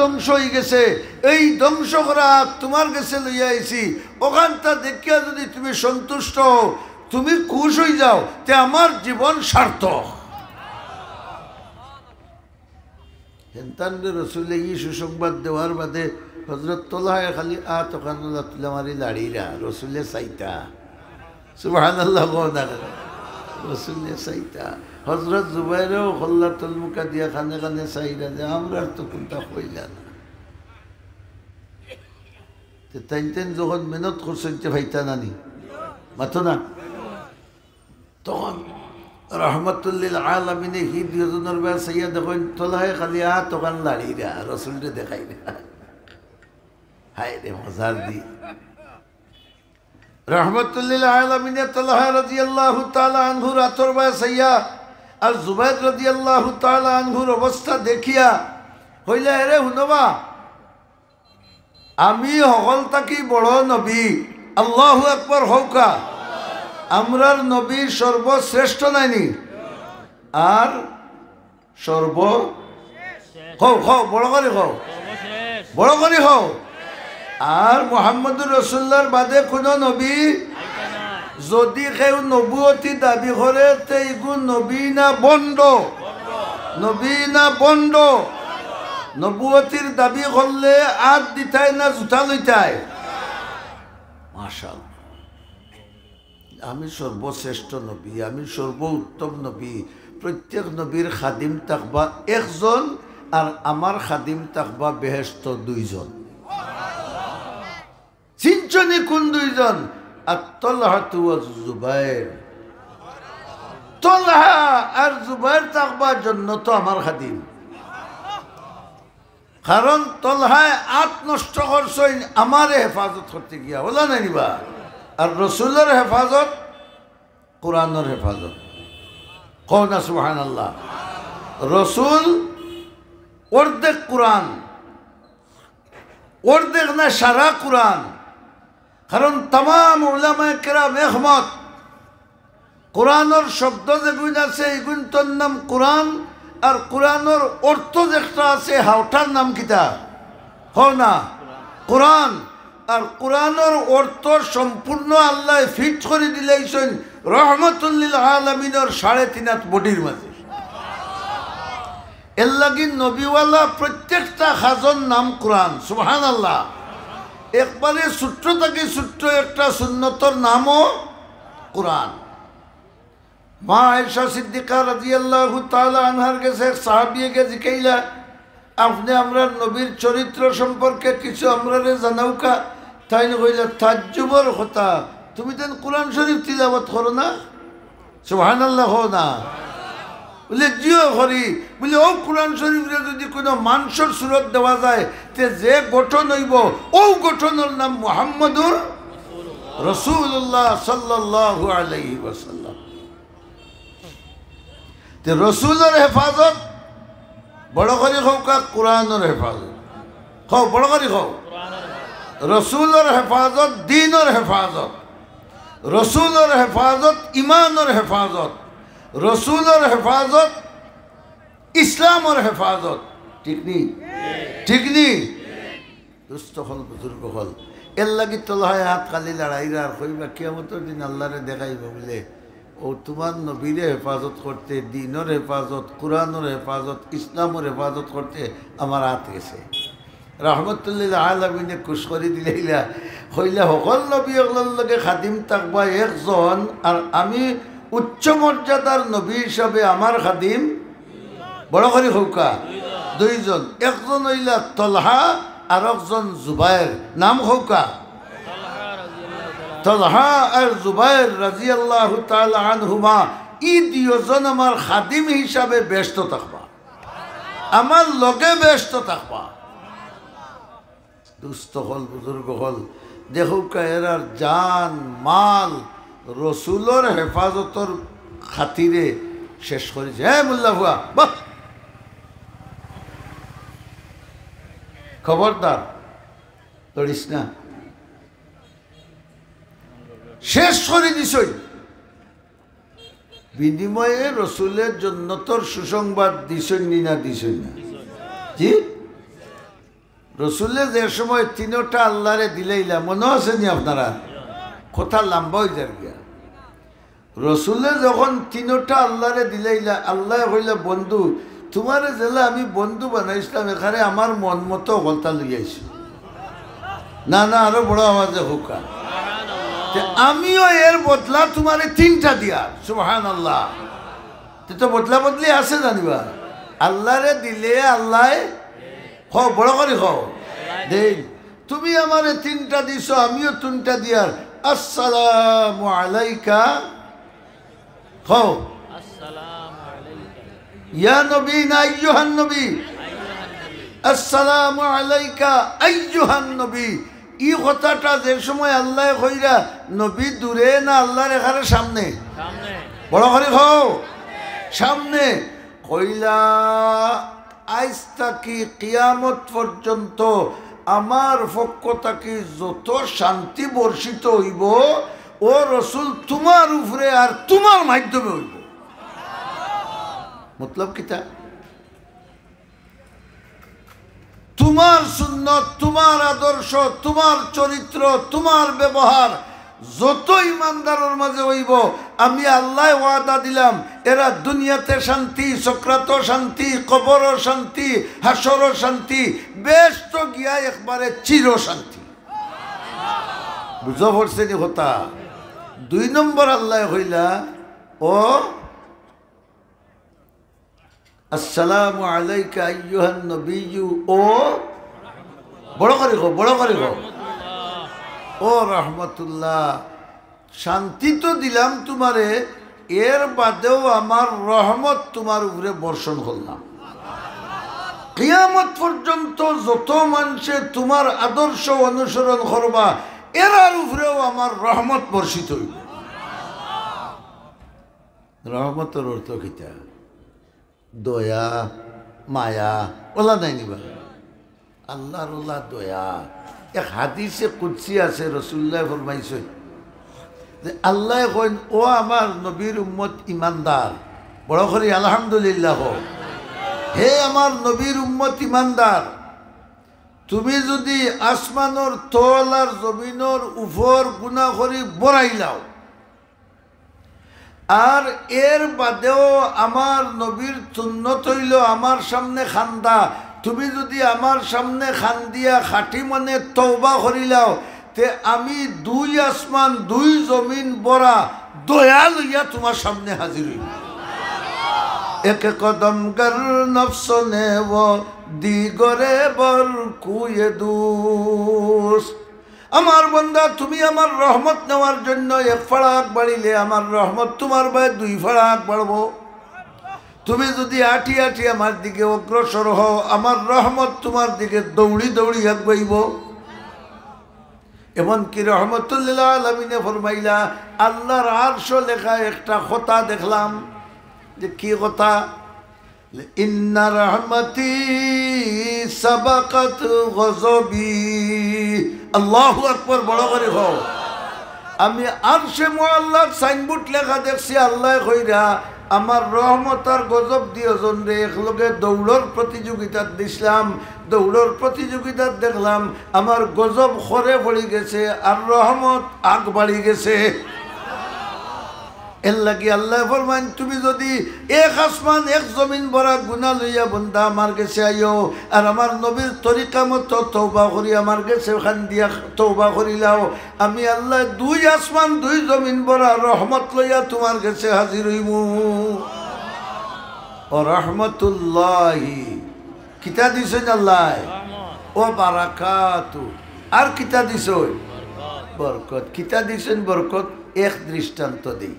ধ্বংস হয়ে গেছে, এই ধ্বংস করা আগ তোমার কাছে লইয়া আইছি, ওখানটা দেখিয়া যদি তুমি সন্তুষ্ট হও, তুমি খুশ হয়ে যাও, তে আমার জীবন সার্থক। হেনতান্ডে রসুলে ই সুসংবাদ দেওয়ার বাদে হজরত তোলায় খালি তোকানুল্লাহ তুলামারি লাড়িরা রসুলে চাইতা, সুবহানাল্লাহ না রসুলে চাইতা। হজরত জুবাইরেও হল্লা তলমুকা দিয়া খানে খানে চাইরা যে আমরা তো কোনটা কইলা না। তাই যখন মেহনত করছেন ভাইতা নানি মাথো না, তখন রহমতুল্লিল আলামিনে হি দুজনের বেলা চাইয়া দেখেন তোলায় খালি তোকান লাড়িরা রসুলটা দেখাই না। হায় রে মজার দি রহমতুল্লিল আলামিনে তোলায় রাদিয়াল্লাহু তাআলা আনহুর আতর বেলা চাইয়া আর জুবাইর রাদিয়াল্লাহু তাআলা আনহুর অবস্থা দেখিয়া হইলা, এরে হুনবা আমি সকল থাকি বড় নবী, আল্লাহু আকবার হৌকা, আমরার নবী সর্বশ্রেষ্ঠ নাইনি আর সর্ব হও হও বড় করে হও, বড় করে হও। আর মুহাম্মদুর রাসূলুল্লাহর বাদে কোনো নবী যদি কেউ নবুয়তি দাবি করে তে এগুন নবী না বন্ড, নবী না বন্ড। নবুয়তির দাবি করলে আদ দিতাই না জুতা লইতাই। মাশাআল্লাহ, আমি সর্বশ্রেষ্ঠ নবী, আমি সর্ব উত্তম নবী। প্রত্যেক নবীর খাদিম থাকবা একজন আর আমার খাদিম থাকবা বেহেশত দুইজন। চিনচনি কোন দুইজন? আত-তালহাতু ওয়া জুবাইর। তালহা আর জুবাইর থাকবা জান্নাত আমার খাদিম। কারণ তালহায় আত নষ্ট করছই আমারে হেফাজত করতে গিয়া, বলা নাই নিবা। আর রসুলের হেফাজত কোরআনের হেফাজত, কও না সুবহানাল্লাহ। রসুল অর্ধেক কোরআন, অর্ধেক না সারা কোরআন। কারণ তাম উলামায়ে কেরাম একমত কোরআনের শব্দ যেগুন আছে এগুন তোর নাম কোরআন, আর কোরআনের অর্থ যেটা আছে হাওটার নাম কিতা, হও না কোরআন। আর কোরআনের অর্থ সম্পূর্ণ আল্লাহ ফিট করে দিলেছেন রহমতুল্লিল আলামিনের 3.5 বডির মাঝে। এর লাগি নবীওয়ালা প্রত্যেকটা খাজন নাম কোরআন, সুবহানাল্লাহ। একবারে ছোট্ট থেকে ছোট্ট একটা সুন্নতর নামও কোরআন। মা আয়েশা সিদ্দিকা রাদিয়াল্লাহু তাআলা আনহার কাছে সাহাবিয়াকে জিজ্ঞাইলা, আপনি আমরা নবীর চরিত্র সম্পর্কে কিছু আমরারে জানাউকা। তাই কইলা, তাজ্জুবর কথা, তুমি দেন কোরআন শরীফ তিলাওয়াত করো না? সুবহানাল্লাহ হো না? বলে জিও করি। বলে ও কোরআন শরীফে যদি কোনো মানুষের সুরত দেওয়া যায় তে যে গঠন হইব ও গঠনের নাম মুহাম্মদুর রাসূলুল্লাহ সাল্লাল্লাহু আলাইহি ওয়াসাল্লাম। তে রসুলের হেফাজত বড় করে হোকা, কোরআনের হেফাজত খাও বড় করে খাও। রসুলের হেফাজত দ্বীনের হেফাজত, রসুলের হেফাজত ইমানের হেফাজত, রসুলের হেফাজত ইসলামের হেফাজত। ঠিক নি? ঠিক নি? দুস্থ হল বুজুর্গ হল। এর লাগি তোলায় হাত কালি লড়াইরা আর কইবা কিয়ামতের দিন আল্লাহরে দেখাইব বলে ও তোমার নবীরে হেফাজত করতে, দ্বীনের হেফাজত, কোরআনের হেফাজত, ইসলামের হেফাজত করতে আমার হাত গেছে। রহমতুল্লিল আলামিনে খুশ করে দিলাইলা, হইলা সকল নবী লগে খাদিম থাকবা একজন, আর আমি উচ্চ মর্যাদার নবী হিসাবে আমার খাদিম বড় করে হৌকা দুইজন। একজন হইলা তলহা আর একজন জুবাইর, নাম হৌকা তলহা আর জুবাইর রাদিয়াল্লাহু তাআলা আনহুমা। ই দুইজন আমার খাদিম হিসাবে ব্যস্ত থাকবা, আমার লগে ব্যস্ত থাকবা। দুস্থ হল বুজুর্গ হল, দেখুকা এরার জান মাল রসুলের হেফাজতর খাতিরে শেষ করেছে। হ্যাঁ মোল্লা ভুয়া, বাহ খবরদার লড়িস না, শেষ করে দিছই। বিনিময়ে রসুলের জন্য তোর সুসংবাদ দিছই না দিছই না? জি রসুলে যে সময় তিনোটা আল্লাহরে দিলাইলা, মনে আছে নি আপনারা? কথা লম্বা হয়ে যার গিয়া। রসুলে যখন তিনোটা আল্লাহরে দিলাইলা, আল্লাহ কইলা বন্ধু তোমার জেলা আমি বন্ধু বানাইছিলাম, এখানে আমার মন মতো গলতা লইয়াইছি। না না, আরো বড় আওয়াজে হুকা, আমিও এর বদলা তোমারে তিনটা দিয়া। সুবহানাল্লাহ। তো বদলা বদলি আছে জানিবা, আল্লাহরে দিলে আল্লাহ খাও, বড় করে খাও দেই। তুমি আমারে তিনটা দিছো, আমিও তিনটা দিয়ার। আসসালামু আলাইকা খাও, ইয়া নবী না আইয়ুহান নবী, আসসালামু আলাইকা আইয়ুহান নবী। এই কথাটা যে সময় আল্লাহ কইরা, নবী দূরে না আল্লাহর এখানে সামনে? বড় করে খাও, সামনে কইলা। আজ থাকি কিয়ামত পর্যন্ত আমার পক্ষ থাকি যত শান্তি বর্ষিত হইব ও রসুল তোমার উপরে আর তোমার মাধ্যমে হইব। মতলব কিতা? তোমার সুন্নত, তোমার আদর্শ, তোমার চরিত্র, তোমার ব্যবহার যত ইমানদারের মাঝে হইব, আমি আল্লাহ ওয়াদা দিলাম এরা দুনিয়াতে শান্তি, সক্রাত শান্তি, কবর শান্তি, হাসর শান্তি, বেশ তো গিয়া একবারে চির শান্তি। বুঝা পড়ছে নি কথা? 2 নম্বর আল্লাহ হইলা ও আসসালামু আলাইকা আইয়ুহান নবিয়্যু, ও বড় করে গো, বড় করে গো, ও রহমতুল্লাহ। শান্তি তো দিলাম তোমারে, এর বাদেও আমার রহমত তোমার উপরে বর্ষণ করলাম। কিয়ামত পর্যন্ত যত মানুষে তোমার আদর্শ অনুসরণ করবা, এরার উপরেও আমার রহমত বর্ষিত হইব। রহমতের অর্থ কিতা? দয়া, মায়া ওলা নাই নিবা, আল্লাহর ওলা দয়া। এক হাদিসে কুদসি আছে, রাসূলুল্লাহ ফরমাইছে যে আল্লাহ কইন, ও আমার নবীর উম্মত ইমানদার, বড় করে আলহামদুলিল্লাহ, হে আমার নবীর উম্মত ইমানদার, তুমি যদি আসমানোর তল আর জমিনোর উপর গুনাহ করি বড়াইলাও, আর এর বাদেও আমার নবীর সুন্নত হইল আমার সামনে খান্দা, তুমি যদি আমার সামনে খান্দিয়া খাটি মনে তওবা করিলাও, তে আমি 2 আসমান 2 জমিন বড়া দয়া লইয়া তোমার সামনে হাজির হইব। এক কদম কর নফস নে ও দিগরে বর কুয়ে দুস। আমার বান্দা, তুমি আমার রহমত নেওয়ার জন্য 1 ফাড়াক বাড়িলে আমার রহমত তোমার ভাই 2 ফাড়াক বাড়বো। তুমি যদি আঠি আঠি আমার দিকে অগ্রসর হও, আমার রহমত তোমার দিকে দৌড়ি দৌড়ি আগবাইব। এমনকি রহমতুল্লিল আলামিনে ফরমাইলা, আল্লাহর আরশ লেখা একটা কথা দেখলাম। যে কি কথা? ইন্না রহমতি সাবাকাত গজবি। আল্লাহু আকবার, বড় করে হও। আমি আরশে মুআল্লার সাইনবোর্ড লেখা দেখছি, আল্লাহ কইরা আমার রহমত আর গজব দিয়েছেন রে। একলগে দৌড়র প্রতিযোগিতা দিছিলাম, দৌড়র প্রতিযোগিতা দেখলাম আমার গজব খরে পড়ে গেছে আর রহমত আগ বাড়ি গেছে। এর লাগি আল্লাহ ফরমান, তুমি যদি 1 আসমান 1 জমিন বড়া গুনাহ লইয়া বন্দা আমার কাছে আইও, আর আমার নবীর তরিকা মতো তওবা করি আমার কাছে খান দিয়া তওবা করিলাও, আমি আল্লাহ 2 আসমান 2 জমিন বড়া রহমত লইয়া তোমার কাছে হাজির হইমু। ও রহমতুল্লাহি কিতা দিছেন আল্লাহ, ও বারাকাতু, আর কিতা দিছেন বরকত। কিতা দিছেন বরকত? এক দৃষ্টান্ত দেই।